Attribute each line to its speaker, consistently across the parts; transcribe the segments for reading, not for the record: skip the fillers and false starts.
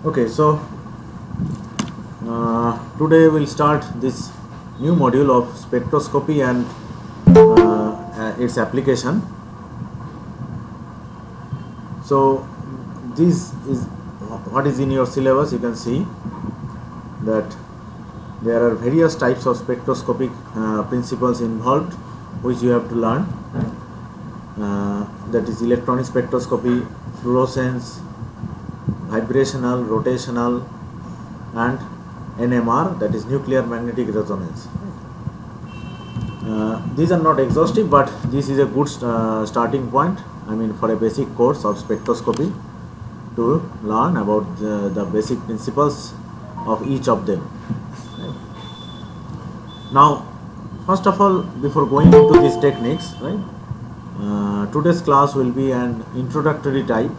Speaker 1: Okay, so today we'll start this new module of spectroscopy and its application. So this is what is in your syllabus. You can see that there are various types of spectroscopic principles involved, which you have to learn. That is electronic spectroscopy, fluorescence, vibrational, rotational, and NMR, that is nuclear magnetic resonance. These are not exhaustive, but this is a good starting point. I mean, for a basic course of spectroscopy to learn about the basic principles of each of them. Now, first of all, before going into these techniques, right? Today's class will be an introductory type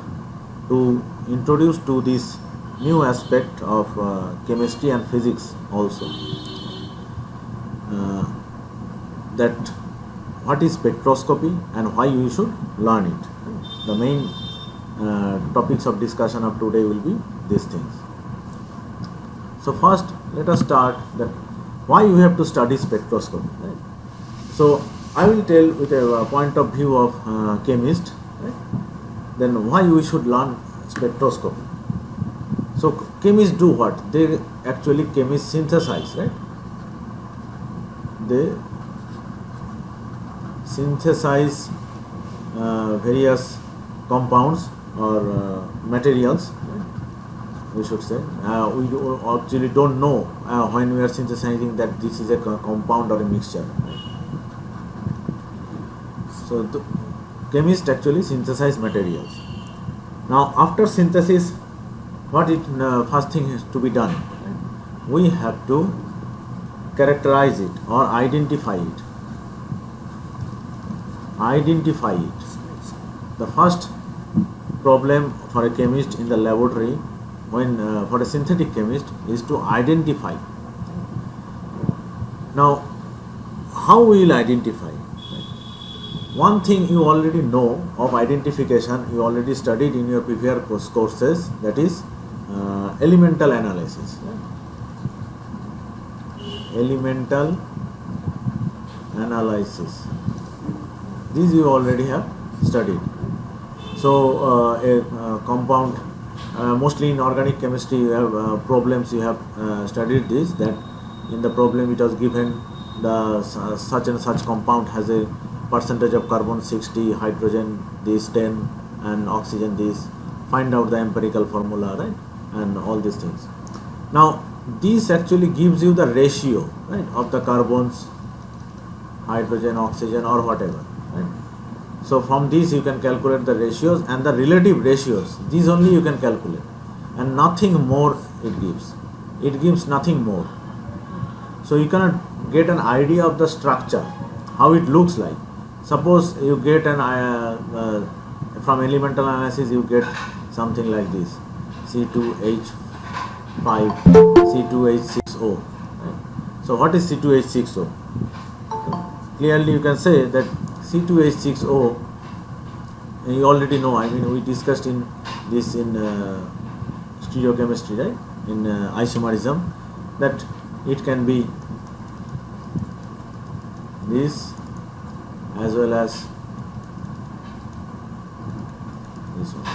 Speaker 1: to introduce to this new aspect of chemistry and physics also. That what is spectroscopy and why you should learn it. The main topics of discussion of today will be these things. So first, let us start that why you have to study spectroscopy. Right? So I will tell with a point of view of chemist. Right? Then why we should learn spectroscopy. So chemists do what? They actually chemists synthesize, right? They synthesize various compounds or materials, right? We should say. We actually don't know when we are synthesizing that this is a compound or a mixture. Right? So the chemists actually synthesize materials. Now after synthesis, what it first thing has to be done? Right? We have to characterize it or identify it. Identify it. The first problem for a chemist in the laboratory, when for a synthetic chemist, is to identify. Now, how we will identify? One thing you already know of identification, you already studied in your previous courses, that is elemental analysis. Elemental analysis. These you already have studied. So a compound, mostly in organic chemistry, you have problems. You have studied this. That in the problem it was given the such and such compound has a percentage of carbon 60, hydrogen this 10, and oxygen this. Find out the empirical formula, right? And all these things. Now this actually gives you the ratio, right, of the carbons, hydrogen, oxygen, or whatever. Right? So from this you can calculate the ratios and the relative ratios. These only you can calculate, and nothing more it gives. It gives nothing more. So you cannot get an idea of the structure, how it looks like. Suppose you get an from elemental analysis you get something like this: C2H5, C2H6O. Right? So what is C2H6O? Clearly you can say that C2H6O, you already know. I mean, we discussed in this in stereochemistry, right? In isomerism, that it can be this as well as this one.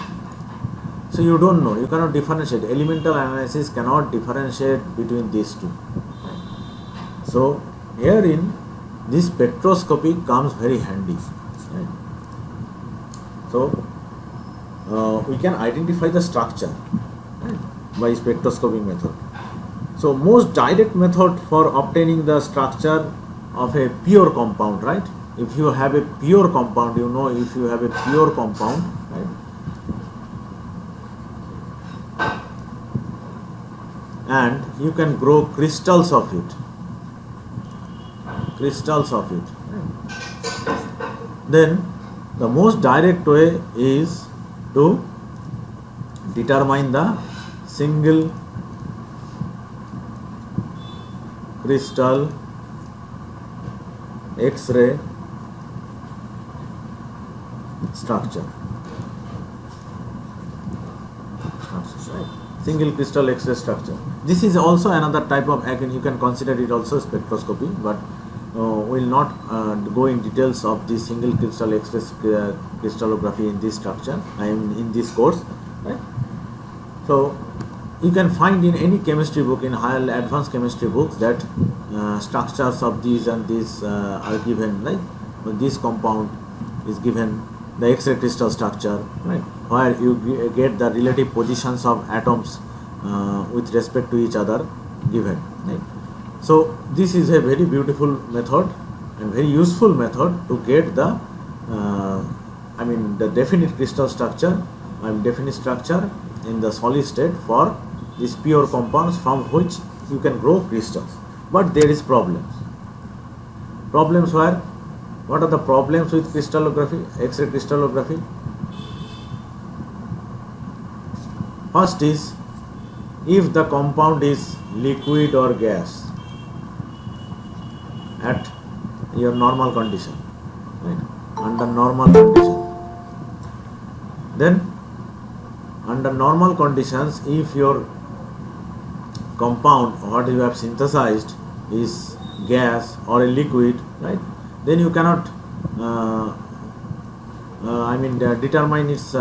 Speaker 1: So you don't know, you cannot differentiate. Elemental analysis cannot differentiate between these two. So herein this spectroscopy comes very handy. Right? So we can identify the structure, right, by spectroscopy method. So most direct method for obtaining the structure of a pure compound, right? If you have a pure compound, you know, if you have a pure compound, right, and you can grow crystals of it, then the most direct way is to determine the single crystal X-ray structure. Right? single crystal X-ray structure. This is also another type of, again you can consider it also spectroscopy, but will not go in details of the single crystal X-ray crystallography in this structure, I mean in this course, right? So you can find in any chemistry book, in higher advanced chemistry books, that structures of these and these are given, right? When this compound is given the X-ray crystal structure, right, where you get the relative positions of atoms with respect to each other given, right? So this is a very beautiful method and very useful method to get the I mean the definite crystal structure and definite structure in the solid state for these pure compounds from which you can grow crystals. But there is problems. Problems where? What are the problems with crystallography, X-ray crystallography? First is, if the compound is liquid or gas at your normal condition, right, under normal condition, then under normal conditions, if your compound what you have synthesized is gas or a liquid, right, then you cannot determine its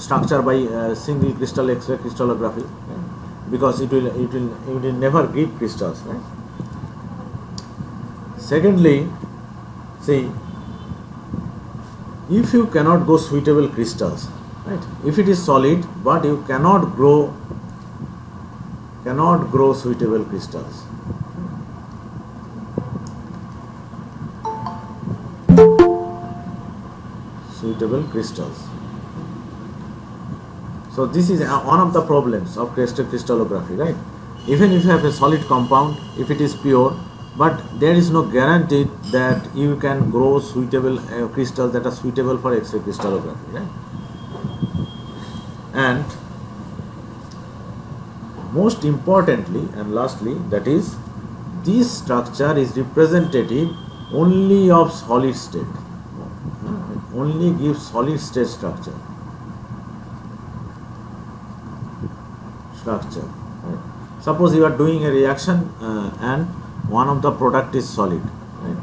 Speaker 1: structure by single crystal X-ray crystallography, right? Because it will never give crystals, right? Secondly, see, if you cannot grow suitable crystals, right? If it is solid, but you cannot grow suitable crystals, So this is one of the problems of crystallography, right? Even if you have a solid compound, if it is pure, but there is no guarantee that you can grow suitable crystals that are suitable for X-ray crystallography, right? And most importantly and lastly, that is, this structure is representative only of solid state. Only gives solid state structure. Right? Suppose you are doing a reaction and one of the product is solid, right?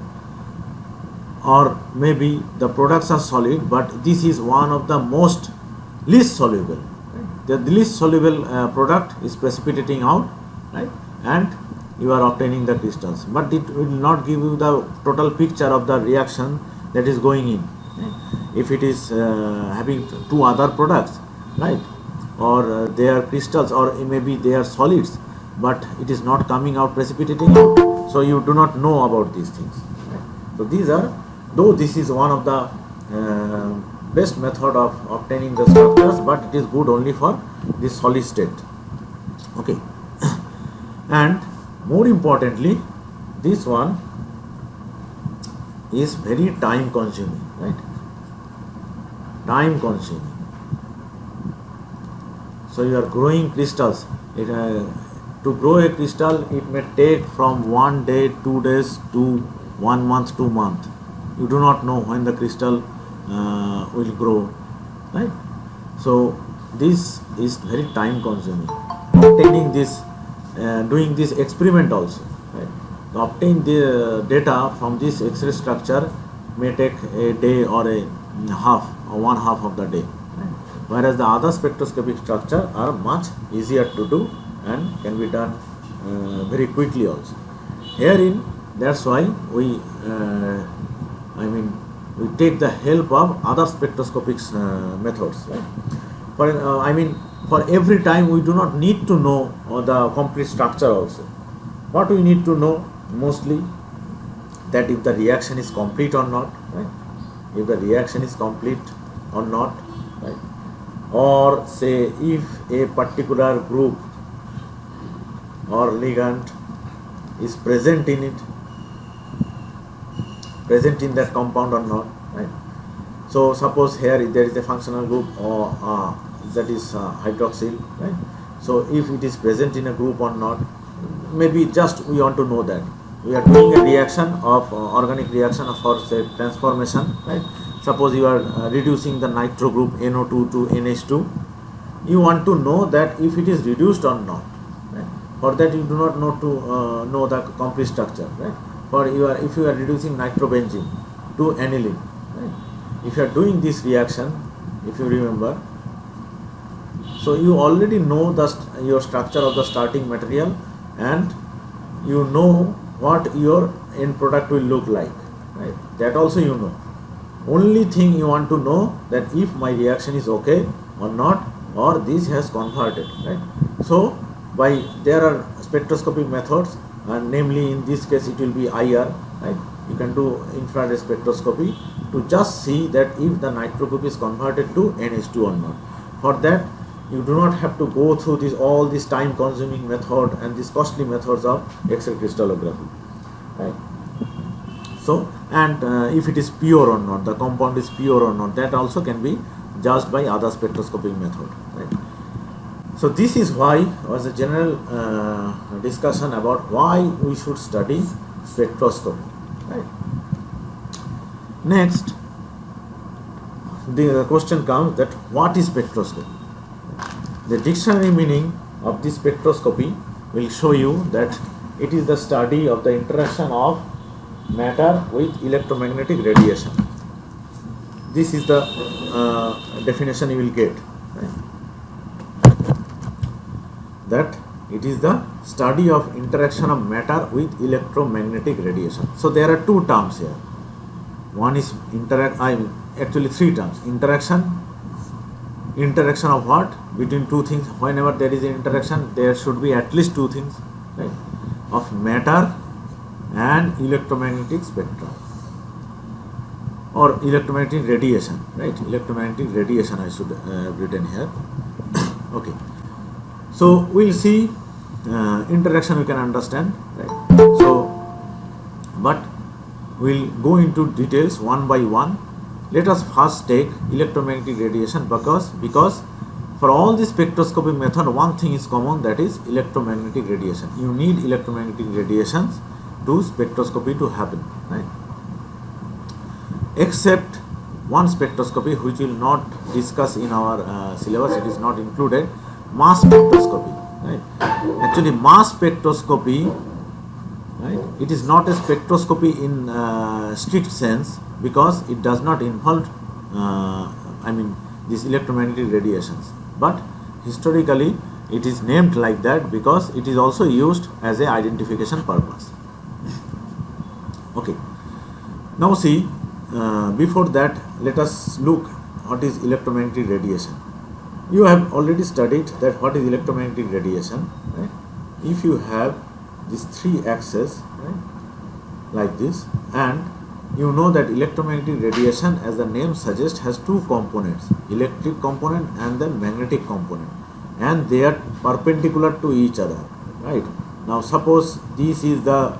Speaker 1: Or maybe the products are solid, but this is one of the most least soluble. Right? The least soluble product is precipitating out, right? And you are obtaining the crystals, but it will not give you the total picture of the reaction that is going in. If it is having two other products, right, or they are crystals, or maybe they are solids, but it is not coming out, precipitating out, so you do not know about these things, right? So these are, though this is one of the best method of obtaining the structures, but it is good only for this solid state, okay. And more importantly, this one is very time consuming, right? Time consuming. So you are growing crystals. To grow a crystal, it may take from 1 day, 2 days to 1 month, 2 months. You do not know when the crystal will grow, right? So this is very time consuming. Obtaining this, doing this experiment also, right? To obtain the data from this X-ray structure may take a day or a half or one half of the day, right? Whereas the other spectroscopic structure are much easier to do and can be done very quickly also. Herein, that's why we we take the help of other spectroscopic methods, right? For every time we do not need to know the complete structure also. What we need to know mostly, that if the reaction is complete or not, right? If the reaction is complete or not, right? Or say if a particular group or ligand is present in it, present in that compound or not, right? So suppose here there is a functional group or that is hydroxyl, right? So if it is present in a group or not, maybe just we want to know that. We are doing a reaction of organic reaction for say transformation, right? Suppose you are reducing the nitro group NO2 to NH2, you want to know that if it is reduced or not. Right? For that you do not know to know the complete structure. Right? For if you are reducing nitrobenzene to aniline, right? If you are doing this reaction, if you remember, so you already know your structure of the starting material, and you know what your end product will look like. Right? That also you know. Only thing you want to know that if my reaction is okay or not, or this has converted. Right? So there are spectroscopic methods, and namely in this case it will be IR. Right? You can do infrared spectroscopy to just see that if the nitro group is converted to NH2 or not. For that you do not have to go through all this time consuming method and these costly methods of X-ray crystallography. Right? So, and if it is pure or not, the compound is pure or not, that also can be judged by other spectroscopic method. Right? So this is why was a general discussion about why we should study spectroscopy. Right? Next, the question comes that what is spectroscopy? The dictionary meaning of this spectroscopy will show you that it is the study of the interaction of matter with electromagnetic radiation. This is the definition you will get. Right? That it is the study of interaction of matter with electromagnetic radiation. So there are two terms here. One is actually three terms. Interaction of what? Between two things. Whenever there is an interaction, there should be at least two things, right? Of matter and electromagnetic spectrum, or electromagnetic radiation, right? Electromagnetic radiation I should have written here. Okay. So we'll see interaction we can understand, right? So, but we'll go into details one by one. Let us first take electromagnetic radiation because for all the spectroscopic method, one thing is common, that is electromagnetic radiation. You need electromagnetic radiations to spectroscopy to happen, right? Except one spectroscopy which will not discuss in our syllabus, it is not included, mass spectroscopy. Right? Actually, mass spectroscopy, right? It is not a spectroscopy in strict sense, because it does not involve these electromagnetic radiations, but historically it is named like that because it is also used as a identification purpose. Okay, now see, before that let us look what is electromagnetic radiation. You have already studied that what is electromagnetic radiation, right? If you have these three axes, right, like this, and you know that electromagnetic radiation, as the name suggests, has two components, electric component and the magnetic component, and they are perpendicular to each other. Right? Now suppose this is the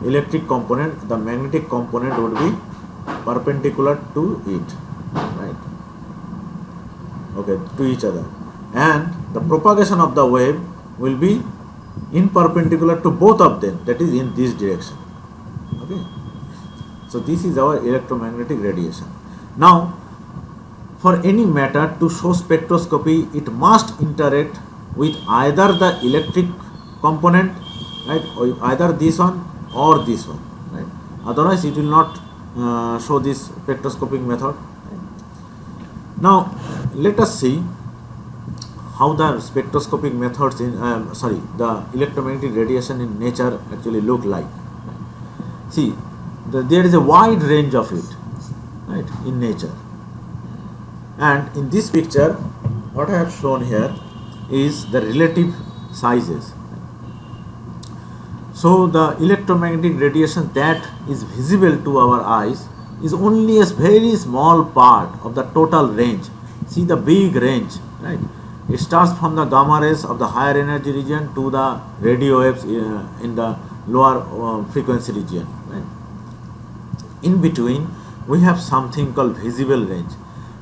Speaker 1: electric component, the magnetic component would be perpendicular to it, right? Okay, to each other, and the propagation of the wave will be in perpendicular to both of them, that is in this direction. Okay, so this is our electromagnetic radiation. Now, for any matter to show spectroscopy, it must interact with either the electric component, right, or either this one or this one, right? Otherwise it will not show this spectroscopic method. Right? Now let us see how the spectroscopic methods in the electromagnetic radiation in nature actually look like. See, there is a wide range of it, right, in nature, and in this picture what I have shown here is the relative sizes. So the electromagnetic radiation that is visible to our eyes is only a very small part of the total range. See the big range, right? It starts from the gamma rays of the higher energy region to the radio waves in the lower frequency region. Right? In between, we have something called visible range,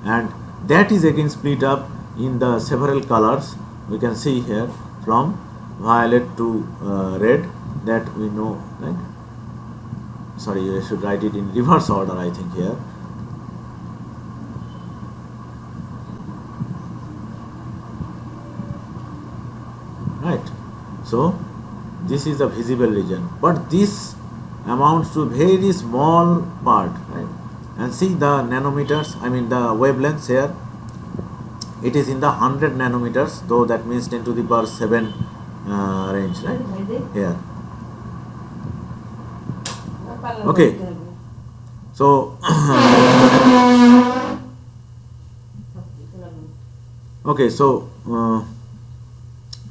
Speaker 1: and that is again split up in the several colors. We can see here from violet to red, that we know, right? Sorry, I should write it in reverse order, I think here. So this is the visible region, but this amounts to very small part, right? And see the nanometers, I mean the wavelengths here, it is in the 100 nanometers, though that means 10 to the power 7 range, right? Here. Okay. So okay, so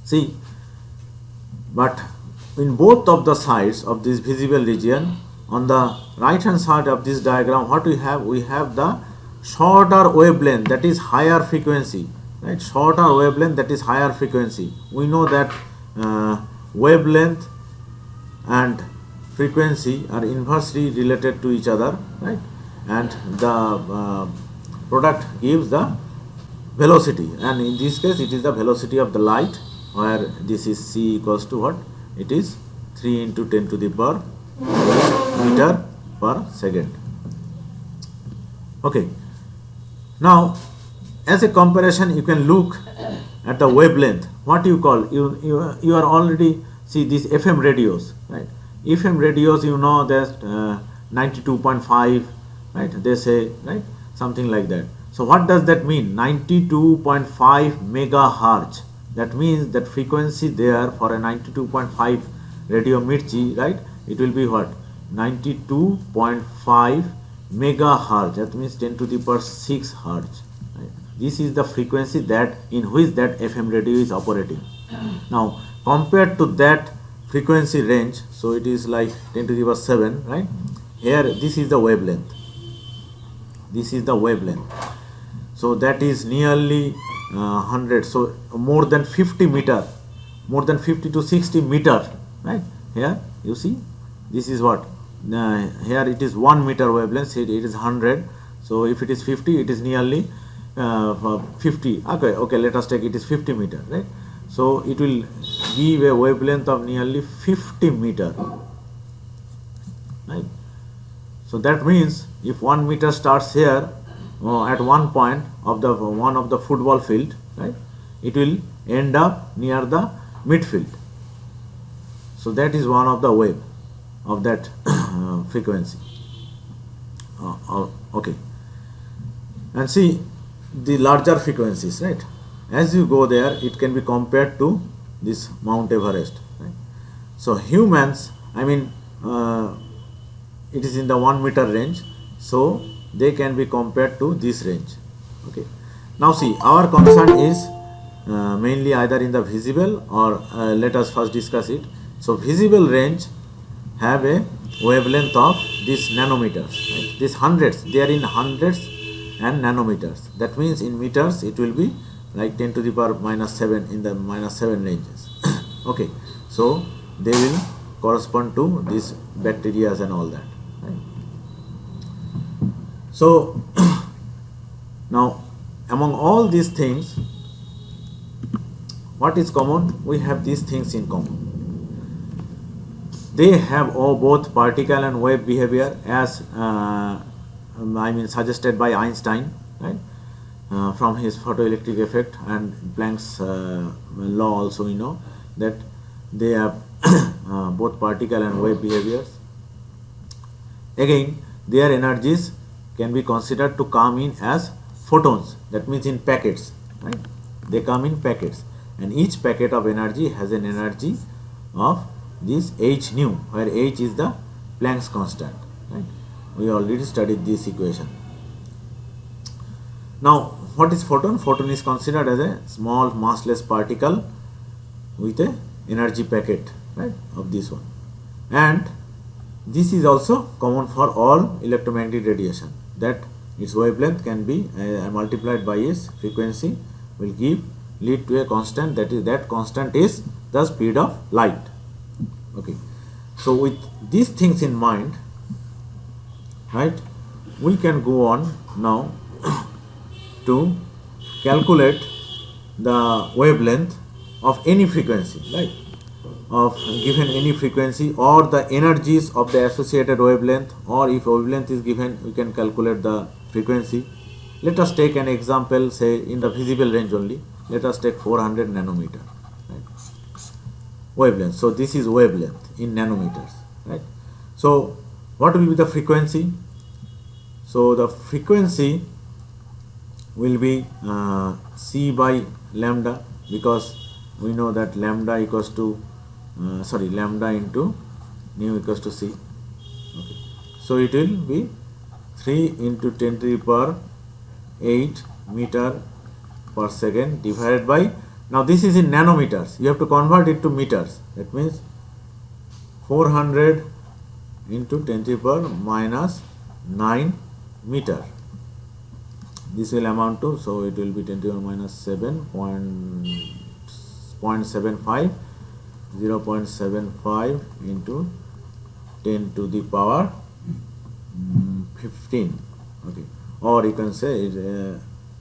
Speaker 1: see, but in both of the sides of this visible region, on the right hand side of this diagram, what we have? We have the shorter wavelength, that is higher frequency, right? Shorter wavelength, that is higher frequency. We know that wavelength and frequency are inversely related to each other, right? And the product gives the velocity, and in this case it is the velocity of the light, where this is c equals to what? It is 3 into 10 to the power meter per second. Okay, now as a comparison you can look at the wavelength. What you call, you are already see these FM radios, right? FM radios, you know that 92.5, right? They say, right, something like that. So what does that mean? 92.5 megahertz. That means that frequency there for a 92.5 radio Mirchi, right? It will be what? 92.5 megahertz. That means 10 to the power 6 hertz. Right? This is the frequency that in which that FM radio is operating. Now compared to that frequency range, so it is like 10 to the power 7, right? Here this is the wavelength. This is the wavelength. So that is nearly 100, so more than 50 meter, more than 50 to 60 meter, right? Here you see, this is what, here it is 1 meter wavelength, it is 100. So if it is 50, it is nearly 50. Okay, let us take it is 50 meter, right? So it will give a wavelength of nearly 50 meter, right? So that means if 1 meter starts here at one point of the one of the football field, right, it will end up near the midfield. So that is one of the wave of that frequency. Okay, and see the larger frequencies, right? As you go there, it can be compared to this Mount Everest, right? So humans, I mean, it is in the 1 meter range, so they can be compared to this range. Okay, now see, our concern is mainly either in the visible or let us first discuss it. So visible range have a wavelength of this nanometers, right? These hundreds, they are in hundreds and nanometers. That means in meters it will be like 10 to the power minus 7 in the minus 7 ranges. Okay, so they will correspond to these bacteria and all that, right? So now among all these things, what is common? We have these things in common. They have both particle and wave behavior, as I mean suggested by Einstein, right? From his photoelectric effect, and Planck's law also, you know that they have both particle and wave behaviors. Again, their energies can be considered to come in as photons, that means in packets, right? They come in packets, and each packet of energy has an energy of this h nu, where h is the Planck's constant, right? We already studied this equation. Now what is photon? Photon is considered as a small massless particle with a energy packet, right, of this one, and this is also common for all electromagnetic radiation, that its wavelength can be multiplied by its frequency will lead to a constant, that constant is the speed of light. Okay, so with these things in mind, right, we can go on now to calculate the wavelength of any frequency, right, of given any frequency, or the energies of the associated wavelength, or if wavelength is given, we can calculate the frequency. Let us take an example, say in the visible range only. Let us take 400 nanometer, right? wavelength. So this is wavelength in nanometers, right? So what will be the frequency? So the frequency will be c by lambda, because we know that lambda equals to lambda into nu equals to c. Okay. So it will be 3 into 10 to the power 8 meter per second divided by, now this is in nanometers, you have to convert it to meters. That means 400 into 10 to the power minus 9 meter. This will amount to, so it will be 10 to the power minus 7.75, 0.75 into 10 to the power 15. Okay, or you can say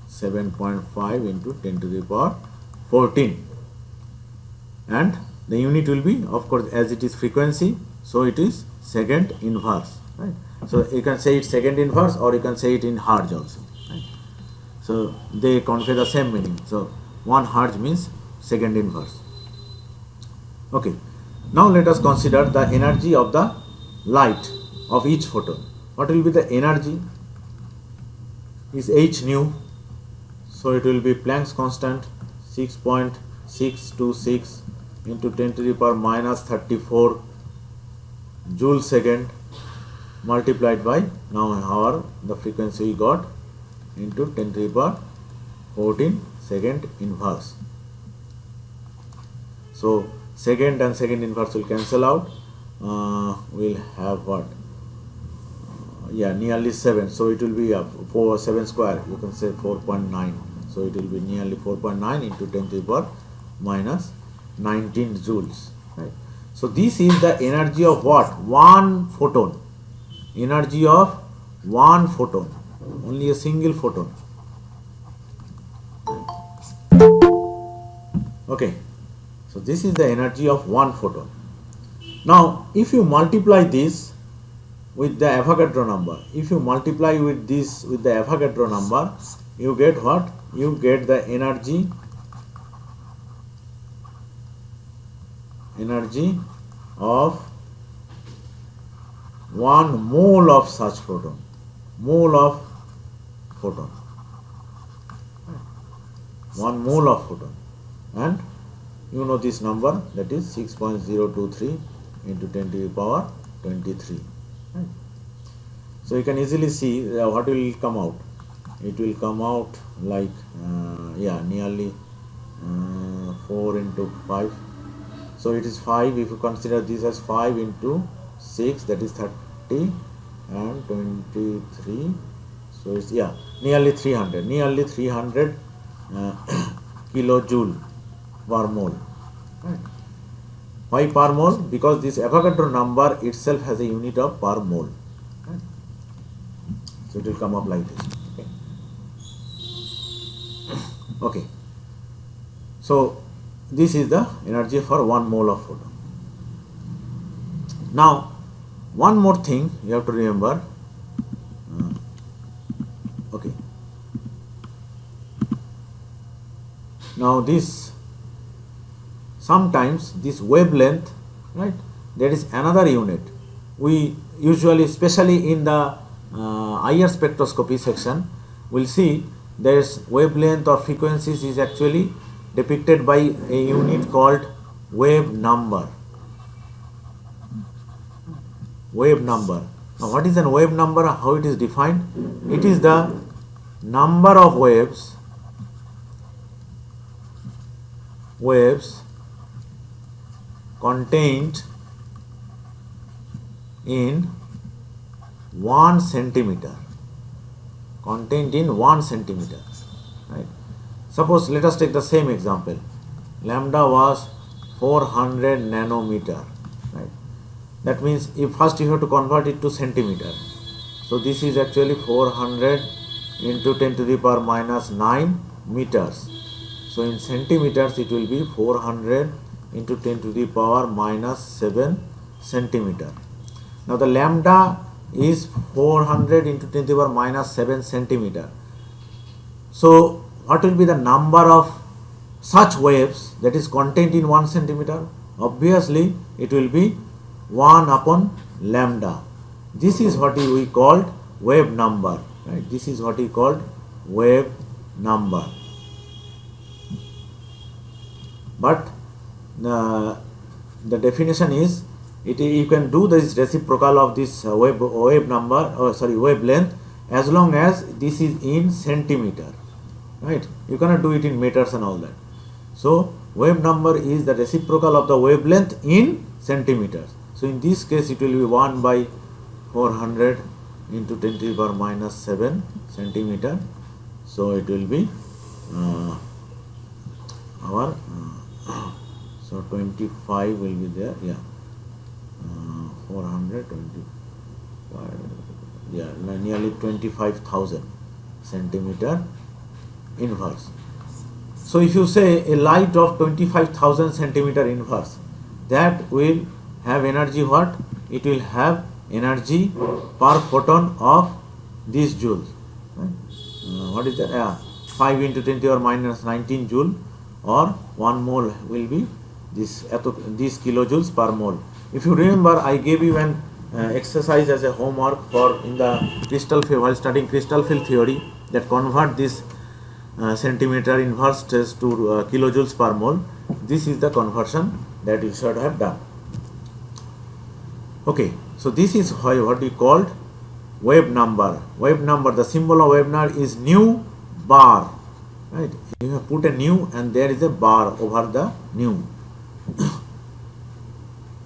Speaker 1: 7.5 into 10 to the power 14, and the unit will be, of course, as it is frequency, so it is second inverse, right? So you can say it second inverse, or you can say it in hertz also, right? So they convey the same meaning. So 1 hertz means second inverse. Okay, now let us consider the energy of the light of each photon. What will be the energy? Is h nu, so it will be Planck's constant 6.626 into 10 to the power minus 34 joule second multiplied by, now our the frequency we got, into 10 to the power 14 second inverse. So second and second inverse will cancel out. We'll have what? Nearly 7. So it will be 7 square. You can say 4.9. So it will be nearly 4.9 into 10 to the power minus 19 joules. Right. So this is the energy of what? One photon. Energy of one photon. Only a single photon. Okay. So this is the energy of one photon. Now, if you multiply this with the Avogadro number, if you multiply with this with the Avogadro number, you get what? You get the energy of 1 mole of such photon. Mole of photon. 1 mole of photon. And you know this number, that is 6.023 into 10 to the power 23. Right. So you can easily see what will come out. It will come out like nearly 4 into 5. So it is 5. If you consider this as 5 into 6, that is 30 and 23. So it's nearly 300. Nearly 300 kilojoule per mole. Right. Why per mole? Because this Avogadro number itself has a unit of per mole. Right. So it will come up like this. Okay. So this is the energy for 1 mole of photon. Now, one more thing you have to remember. Okay. Now this, sometimes this wavelength, right, there is another unit. We usually, especially in the IR spectroscopy section, will see there's wavelength or frequencies is actually depicted by a unit called wave number. Wave number. Now what is a wave number? How it is defined? It is the number of waves contained in 1 centimeter. Contained in 1 centimeter. Right. Suppose, let us take the same example. Lambda was 400 nanometer. Right. That means if first you have to convert it to centimeter. So this is actually 400 into 10 to the power minus 9 meters. So in centimeters it will be 400 into 10 to the power minus 7 centimeter. Now the lambda is 400 into 10 to the power minus 7 centimeter. So what will be the number of such waves that is contained in 1 centimeter? obviously it will be 1 upon lambda. This is what we called wave number, right? This is what we called wave number. But the definition is, you can do this reciprocal of this wave number, wavelength, as long as this is in centimeter, right? You cannot do it in meters and all that. So wave number is the reciprocal of the wavelength in centimeters. So in this case it will be 1 by 400 into 10 to the power minus 7 centimeter. So it will be so 25 will be there, yeah, 425, yeah, nearly 25,000 centimeter inverse. So if you say a light of 25,000 centimeter inverse, that will have energy what? It will have energy per photon of these joules, right? What is that? 5 into 10 to the power minus 19 joule, or 1 mole will be these kilojoules per mole. If you remember, I gave you an exercise as a homework for in the crystal field, while studying crystal field theory, that convert this centimeter inverse test to kilojoules per mole. This is the conversion that you should have done. Okay, so this is what we called wave number. Wave number, the symbol of wave number is nu bar, right? You have put a nu and there is a bar over the nu.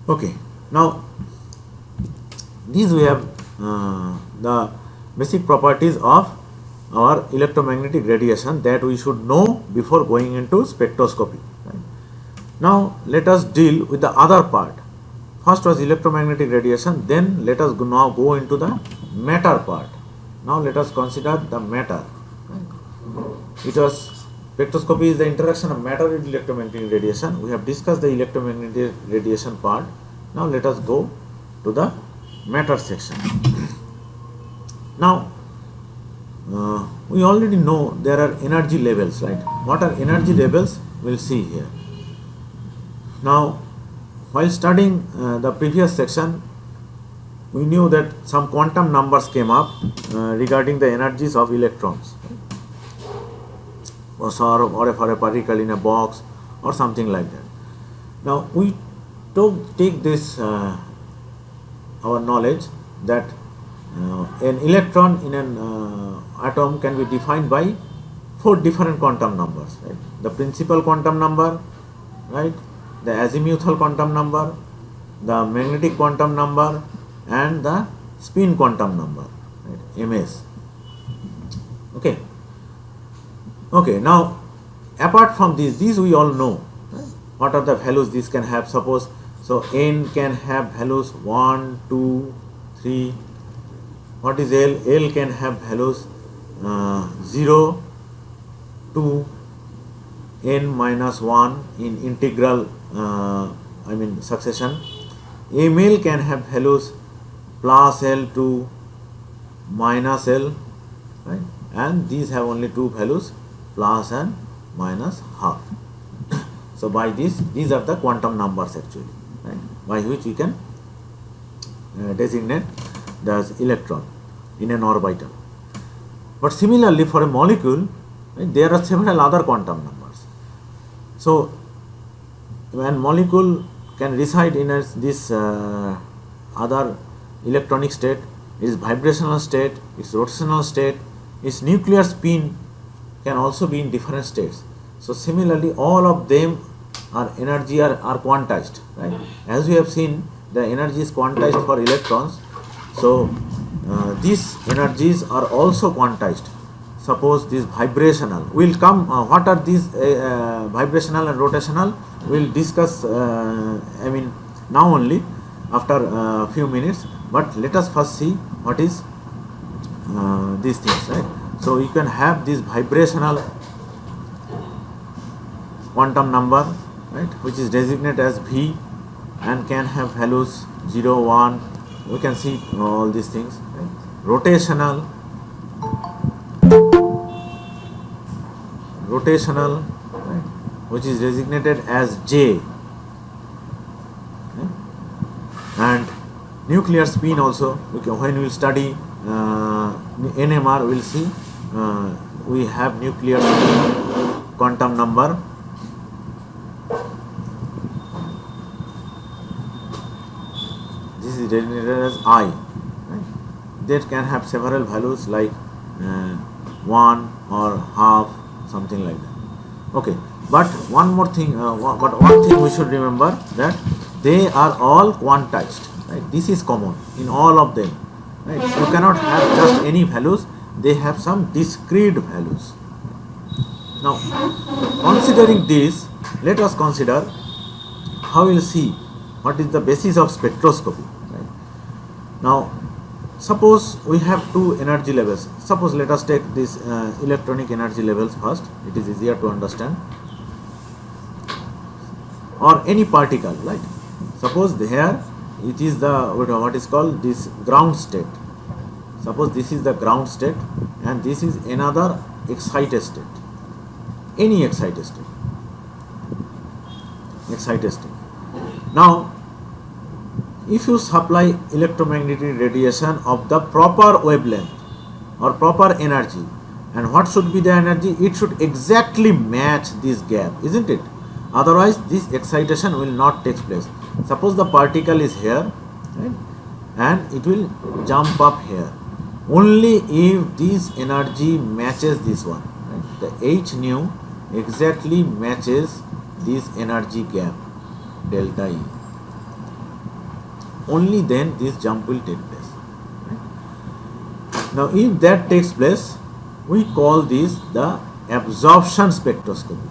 Speaker 1: Okay, now these we have the basic properties of our electromagnetic radiation that we should know before going into spectroscopy, right? Now let us deal with the other part. First was electromagnetic radiation, then let us now go into the matter part. Now let us consider the matter, right? It was spectroscopy is the interaction of matter with electromagnetic radiation. We have discussed the electromagnetic radiation part. Now let us go to the matter section. Now we already know there are energy levels, right? What are energy levels? We'll see here. Now, while studying the previous section, we knew that some quantum numbers came up regarding the energies of electrons, right? Or for a particle in a box or something like that. Now we take this our knowledge that an electron in an atom can be defined by 4 different quantum numbers, right? The principal quantum number, right? The azimuthal quantum number, the magnetic quantum number, and the spin quantum number, right? MS. Okay, now apart from these we all know, right? What are the values these can have? Suppose, so n can have values 1, 2, 3. What is L? L can have values 0 to n minus 1 in integral succession. Ml can have values plus L to minus L, right? And these have only 2 values, plus and minus half. So by this, these are the quantum numbers actually, right? By which we can designate the electron in an orbital. But similarly for a molecule, right, there are several other quantum numbers. So when molecule can reside in this other electronic state, its vibrational state, its rotational state, its nuclear spin can also be in different states. So similarly all of them are energy are quantized, right? As we have seen, the energy is quantized for electrons. So these energies are also quantized. Suppose this vibrational will come, what are these vibrational and rotational? We'll discuss now only after a few minutes, but let us first see what is these things, right? So you can have this vibrational quantum number, right, which is designated as V and can have values 0, 1. We can see all these things, right? Rotational, right, which is designated as J, nuclear spin also. Okay, when we will study NMR, we will see we have nuclear spin quantum number. This is denoted as I. Right? That can have several values like 1 or half, something like that. Okay, but one more thing, but one thing we should remember, that they are all quantized. Right? This is common in all of them. Right? You cannot have just any values. They have some discrete values. Now, considering this, let us consider how we will see what is the basis of spectroscopy. Right? Now, suppose we have two energy levels. Suppose let us take this electronic energy levels first. It is easier to understand. Or any particle, right? Suppose here it is the what is called this ground state. Suppose this is the ground state and this is another excited state. Any excited state. Excited state. Now, if you supply electromagnetic radiation of the proper wavelength or proper energy, and what should be the energy? It should exactly match this gap, isn't it? Otherwise, this excitation will not take place. Suppose the particle is here, right, and it will jump up here. Only if this energy matches this one, right? The h nu exactly matches this energy gap, delta E. Only then this jump will take place. Right? Now, if that takes place, we call this the absorption spectroscopy.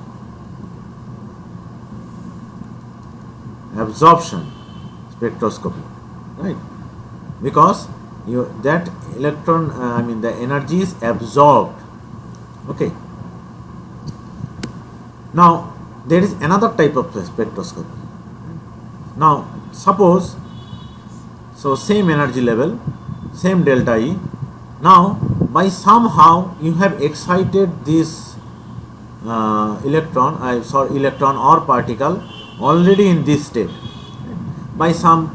Speaker 1: Absorption spectroscopy, right? Because that electron, the energy is absorbed. Okay. Now, there is another type of spectroscopy. Now, suppose, so same energy level, same delta E. Now, by somehow you have excited this electron or particle already in this state. By some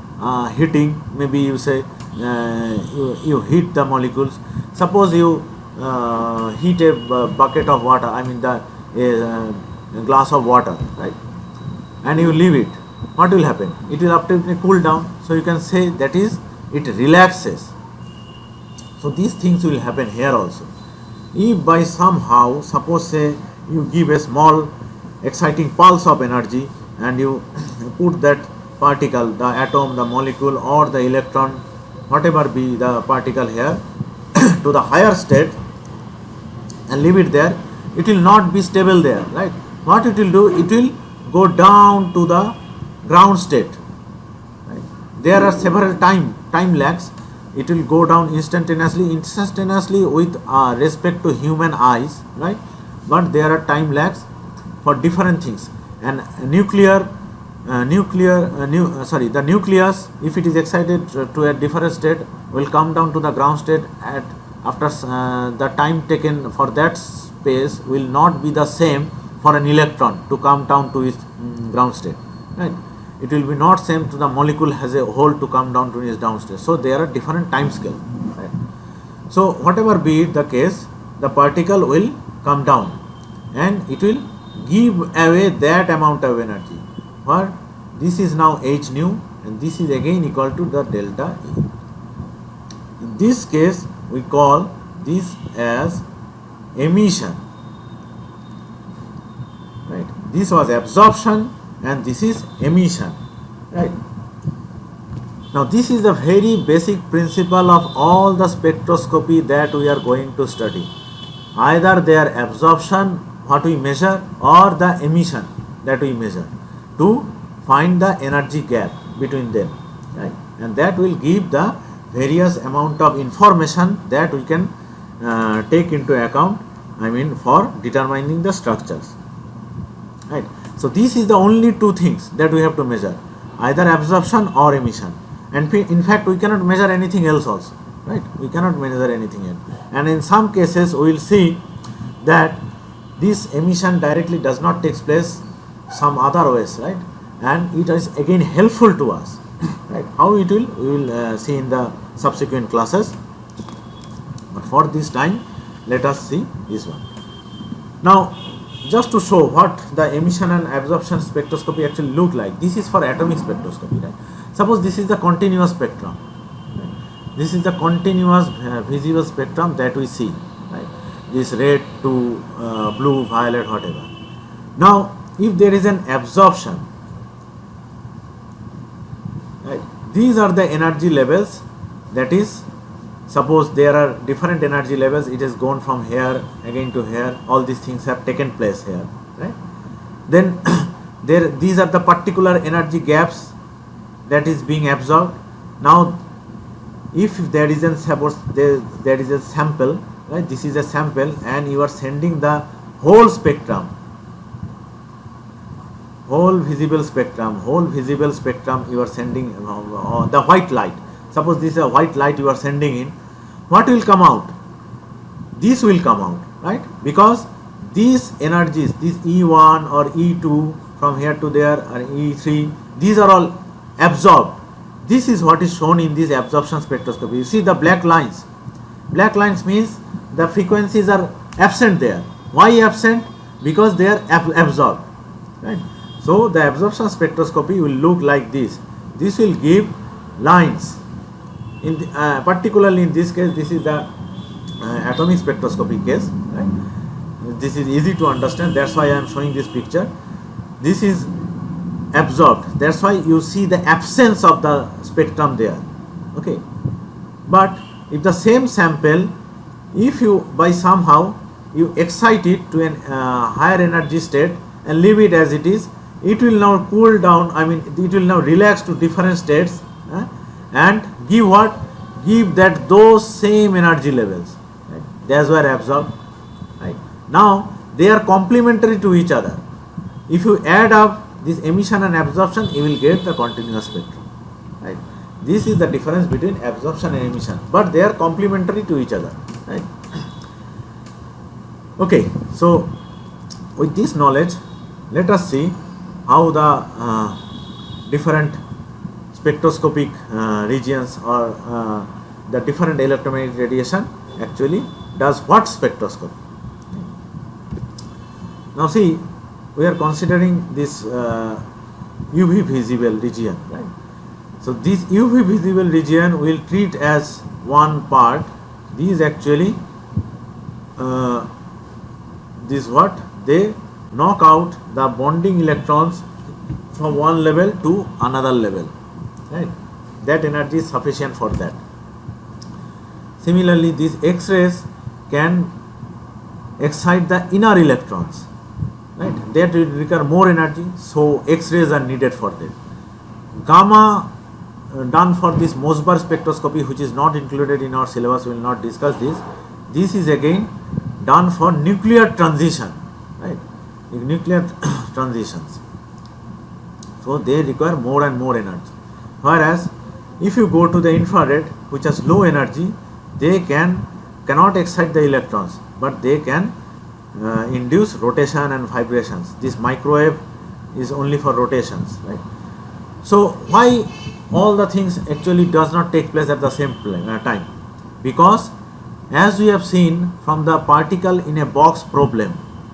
Speaker 1: heating, maybe you say you heat the molecules. Suppose you heat a bucket of water, a glass of water, right? And you leave it. What will happen? It will ultimately cool down. So you can say that is, it relaxes. So these things will happen here also. If by somehow, suppose say you give a small exciting pulse of energy and you put that particle, the atom, the molecule or the electron, whatever be the particle here, to the higher state and leave it there, it will not be stable there, right? What it will do? It will go down to the ground state. Right? There are several time lags. It will go down instantaneously with respect to human eyes, right? But there are time lags for different things. And the nucleus, if it is excited to a different state, will come down to the ground state after the time taken for that space will not be the same for an electron to come down to its ground state, right? It will be not same to the molecule as a whole to come down to its down state. So there are different time scale, right? So whatever be the case, the particle will come down and it will give away that amount of energy. But this is now h nu and this is again equal to the delta E. In this case, we call this as emission. Right? This was absorption and this is emission. Right? Now this is the very basic principle of all the spectroscopy that we are going to study. Either their absorption, what we measure, or the emission that we measure, to find the energy gap between them, right? And that will give the various amount of information that we can take into account, for determining the structures, right? So this is the only two things that we have to measure, either absorption or emission. And in fact, we cannot measure anything else also, right? We cannot measure anything else. And in some cases, we will see that this emission directly does not take place some other ways, right? And it is again helpful to us Right? How it will, we will see in the subsequent classes. But for this time, let us see this one. Now, just to show what the emission and absorption spectroscopy actually look like, this is for atomic spectroscopy. Right? Suppose this is the continuous spectrum. Right? This is the continuous visible spectrum that we see. Right? This red to blue, violet, whatever. Now, if there is an absorption, right, these are the energy levels. That is, suppose there are different energy levels, it has gone from here again to here, all these things have taken place here, right? Then these are the particular energy gaps that is being absorbed. Now if there is a suppose there is a sample, right, this is a sample and you are sending the whole spectrum, whole visible spectrum you are sending the white light. Suppose this is a white light you are sending in, what will come out? This will come out, right? Because these energies, this E1 or E2 from here to there or E3, these are all absorbed. This is what is shown in this absorption spectroscopy. You see the black lines. Black lines means the frequencies are absent there. Why absent? Because they are absorbed, right? So the absorption spectroscopy will look like this. This will give lines. In the, particularly in this case, this is the atomic spectroscopy case. Right? This is easy to understand. That's why I am showing this picture. This is absorbed. That's why you see the absence of the spectrum there. Okay. But if the same sample, if you by somehow you excite it to an higher energy state and leave it as it is, it will now cool down. I mean, it will now relax to different states. And give what? Give that those same energy levels. Right? That's where absorbed. Right? Now they are complementary to each other. If you add up this emission and absorption, you will get the continuous spectrum. Right? This is the difference between absorption and emission, but they are complementary to each other. Right? Okay, so with this knowledge, let us see how the different spectroscopic regions or the different electromagnetic radiation actually does what spectroscopy. Now see, we are considering this UV visible region, right? So this UV visible region will treat as one part. These actually this what they knock out the bonding electrons from one level to another level. Right? That energy is sufficient for that. Similarly, these X-rays can excite the inner electrons. Right? That will require more energy, so X-rays are needed for that. Gamma done for this Mosbar spectroscopy, which is not included in our syllabus, we will not discuss this. This is again done for nuclear transition, right? Nuclear transitions. So they require more and more energy. Whereas if you go to the infrared, which has low energy, they cannot excite the electrons, but they can induce rotation and vibrations. This microwave is only for rotations, right? So why all the things actually does not take place at the same time? Because as we have seen from the particle in a box problem,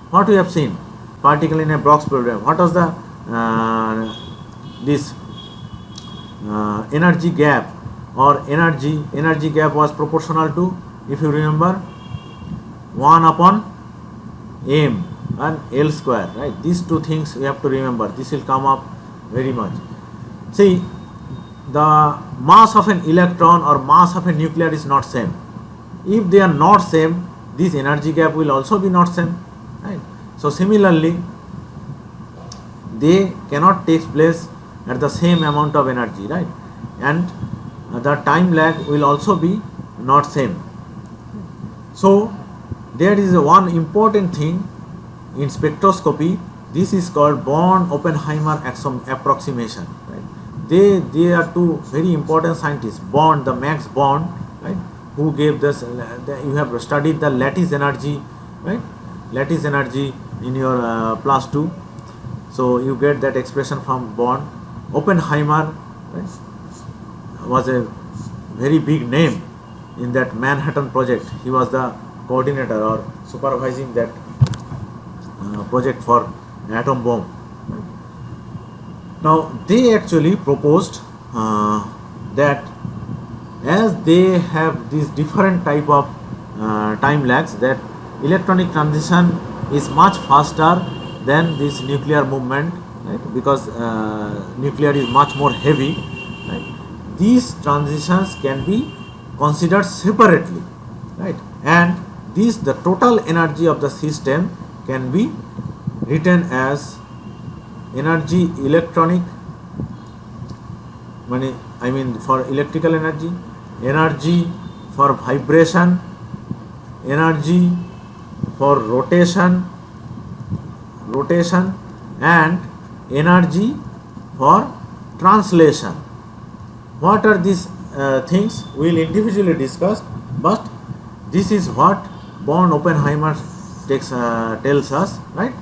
Speaker 1: what we have seen? Particle in a box problem. What was the this energy gap, or energy gap was proportional to, if you remember, 1 upon m and L square, right? These two things we have to remember. This will come up very much. See, the mass of an electron or mass of a nuclear is not same. If they are not same, this energy gap will also be not same, right? So similarly, they cannot take place at the same amount of energy, right? And the time lag will also be not same. So there is one important thing in spectroscopy. This is called Born-Oppenheimer approximation, right? They are two very important scientists, Born, the Max Born, right, who gave this, you have studied the lattice energy, right? Lattice energy in your +2. So you get that expression from Born. Oppenheimer, right? was a very big name in that Manhattan project. He was the coordinator or supervising that project for atom bomb. Now they actually proposed that as they have these different type of time lags, that electronic transition is much faster than this nuclear movement, right? Because nuclear is much more heavy, right? These transitions can be considered separately, right? And this, the total energy of the system can be written as energy electronic, I mean for electrical energy, energy for vibration, energy for rotation, and energy for translation. What are these things? We will individually discuss, but this is what Born Oppenheimer tells us, right?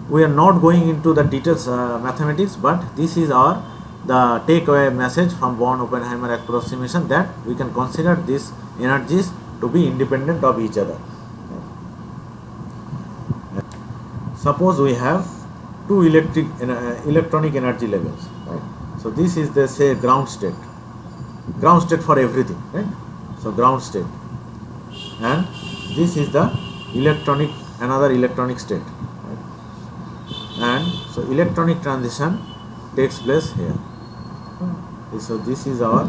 Speaker 1: We are not going into the details mathematics, but this is the takeaway message from Born Oppenheimer approximation, that we can consider these energies to be independent of each other. Suppose we have two electronic energy levels, right? So this is the, say, ground state for everything, right? So ground state, and this is the another electronic state, right? And so electronic transition takes place here. So this is our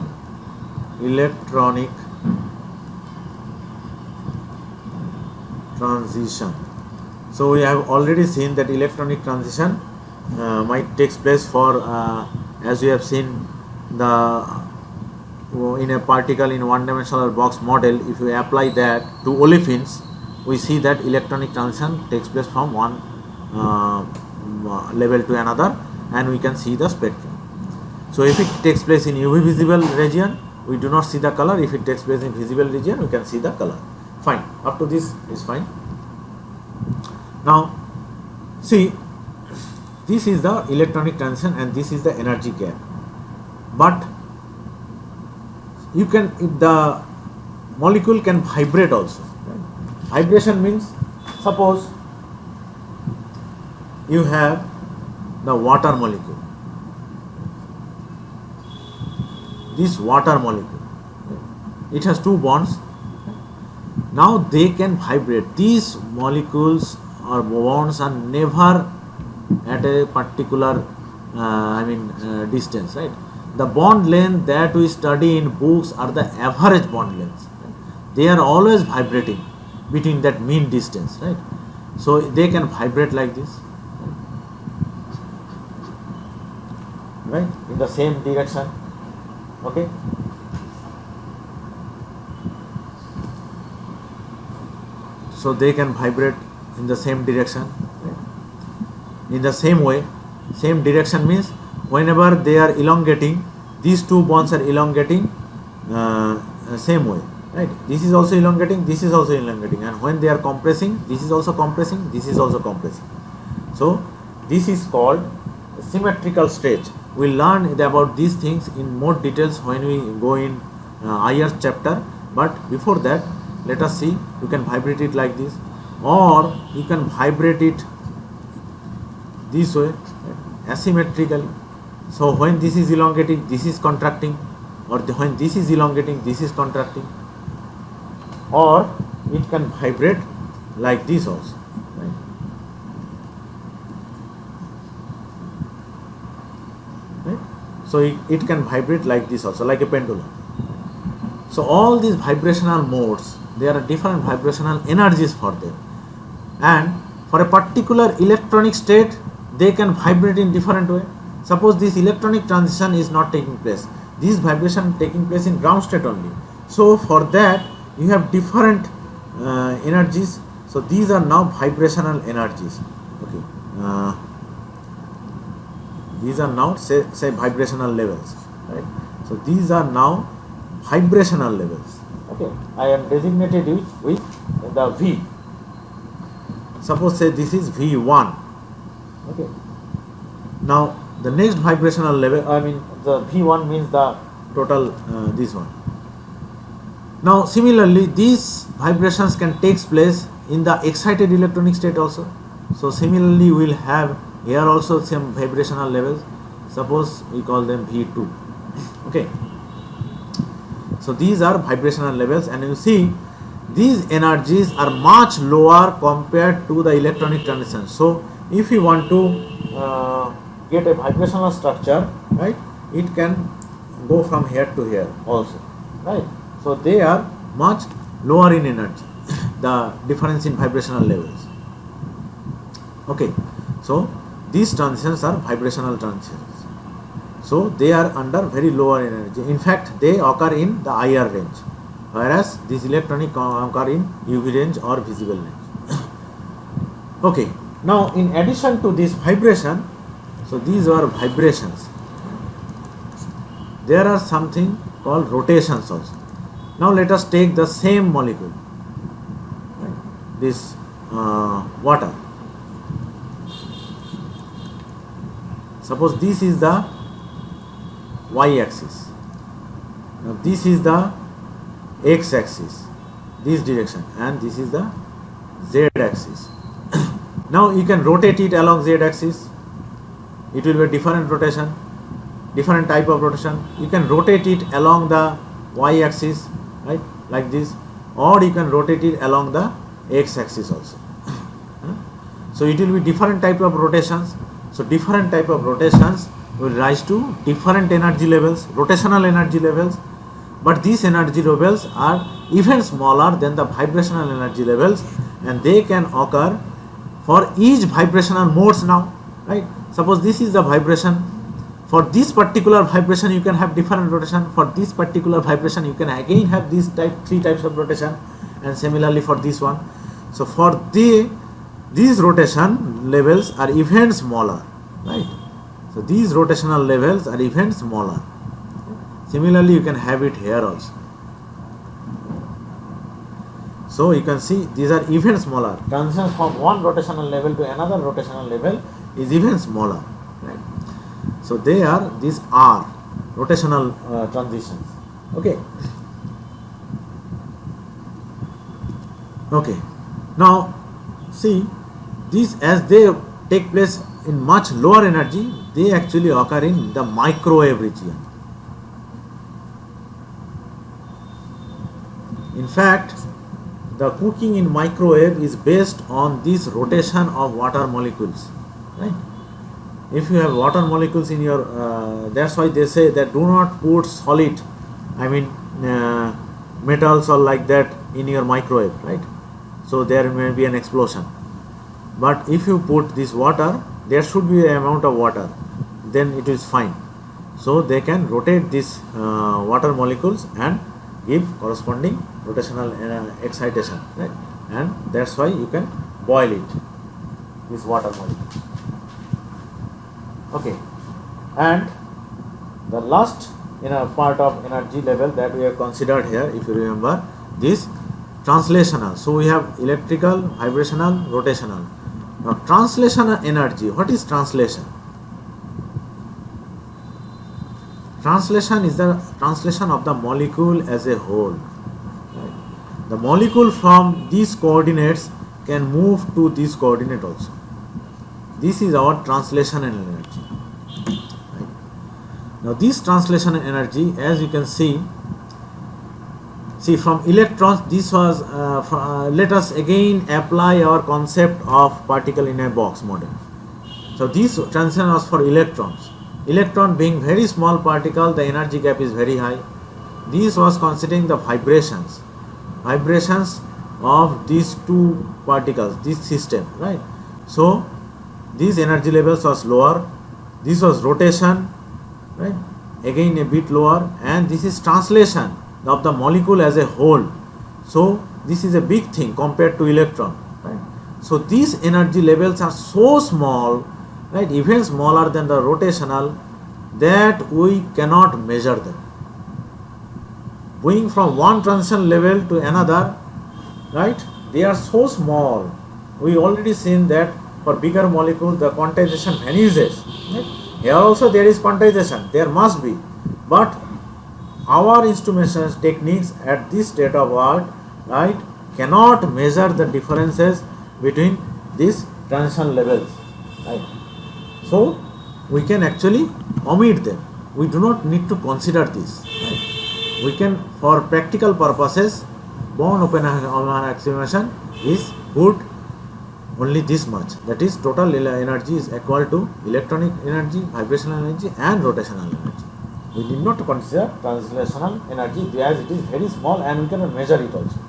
Speaker 1: electronic transition. So we have already seen that electronic transition might takes place for as we have seen in a particle in one-dimensional box model. If you apply that to olefins, we see that electronic transition takes place from one level to another, and we can see the spectrum. So if it takes place in UV visible region, we do not see the color. If it takes place in visible region, we can see the color. Fine. Up to this is fine. Now see, this is the electronic transition and this is the energy gap. But the molecule can vibrate also, right? Vibration means, suppose you have the water molecule, this water molecule, it has two bonds. Now they can vibrate. These molecules or bonds are never at a particular distance, right? The bond length that we study in books are the average bond lengths, right? They are always vibrating between that mean distance, right? So they can vibrate like this, right, in the same direction. Okay, so they can vibrate in the same direction, right? In the same way. Same direction means whenever they are elongating, these two bonds are elongating same way, right? This is also elongating, this is also elongating, and when they are compressing, this is also compressing, this is also compressing. So this is called symmetrical stage. We'll learn about these things in more details when we go in IR chapter, but before that, let us see. You can vibrate it like this, or you can vibrate it this way, asymmetrically. So when this is elongating, this is contracting, or when this is elongating, this is contracting, or it can vibrate like this also, right? Right? So it can vibrate like this also, like a pendulum. So all these vibrational modes, there are different vibrational energies for them, and for a particular electronic state, they can vibrate in different way. Suppose this electronic transition is not taking place, this vibration taking place in ground state only. So for that you have different energies. So these are now vibrational energies. Okay, these are now say vibrational levels, right? So these are now vibrational levels. Okay, I am designated it with the V. Suppose say this is V1. Okay, now the next vibrational level, the V1 means the total this one. Now similarly these vibrations can take place in the excited electronic state also. So similarly we will have here also some vibrational levels. Suppose we call them V2. Okay. So these are vibrational levels, and you see these energies are much lower compared to the electronic transition. So if you want to get a vibrational structure, right, it can go from here to here also, right. So they are much lower in energy, the difference in vibrational levels. Okay, so these transitions are vibrational transitions. So they are under very lower energy. In fact, they occur in the IR range, whereas these electronic occur in UV range or visible range. Okay, now in addition to this vibration, so these are vibrations. There are something called rotations also. Now let us take the same molecule, right, this water. Suppose this is the y-axis. Now this is the x-axis, this direction, and this is the z-axis. Now you can rotate it along z-axis. It will be a different rotation, different type of rotation. You can rotate it along the y-axis, right, like this, or you can rotate it along the x-axis also. So it will be different type of rotations. So different type of rotations will rise to different energy levels, rotational energy levels, but these energy levels are even smaller than the vibrational energy levels, and they can occur for each vibrational modes now, right. Suppose this is the vibration. For this particular vibration you can have different rotation. For this particular vibration you can again have these three types of rotation, and similarly for this one. So for these rotation levels are even smaller, right. So these rotational levels are even smaller. Similarly you can have it here also. So you can see these are even smaller. Transitions from one rotational level to another rotational level is even smaller, right. So these are rotational transitions. Okay. Okay. Now see, these as they take place in much lower energy, they actually occur in the microwave region. In fact, the cooking in microwave is based on this rotation of water molecules, right. If you have water molecules in your, that's why they say that do not put solid, I mean metals or like that in your microwave, right. So there may be an explosion. But if you put this water, there should be an amount of water, then it is fine. So they can rotate these water molecules and give corresponding rotational excitation, right. And that's why you can boil it, this water molecule. Okay, and the last part of energy level that we have considered here, if you remember, this translational. So we have electrical, vibrational, rotational. Now translational energy, what is translation? Translation is the translation of the molecule as a whole. Right? The molecule from these coordinates can move to this coordinate also. This is our translation energy. Right? Now this translation energy, as you can see from electrons, this was let us again apply our concept of particle in a box model. So this transition was for electrons. Electron being very small particle, the energy gap is very high. This was considering the vibrations of these two particles, this system, right. So these energy levels was lower, this was rotation, right, again a bit lower, and this is translation of the molecule as a whole. So this is a big thing compared to electron, right. So these energy levels are so small, right, even smaller than the rotational, that we cannot measure them. Going from one transition level to another, right, they are so small. We already seen that for bigger molecules the quantization vanishes, right? Here also there is quantization, there must be, but our instrumentation techniques at this state of art, right, cannot measure the differences between these transition levels, right. So we can actually omit them. We do not need to consider this, right. We can, for practical purposes, Born Oppenheimer explanation is good only this much, that is total energy is equal to electronic energy, vibrational energy and rotational energy. We need not consider translational energy as it is very small and we cannot measure it also.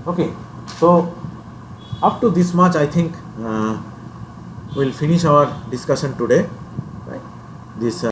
Speaker 1: Okay, so up to this much I think we'll finish our discussion today, right. This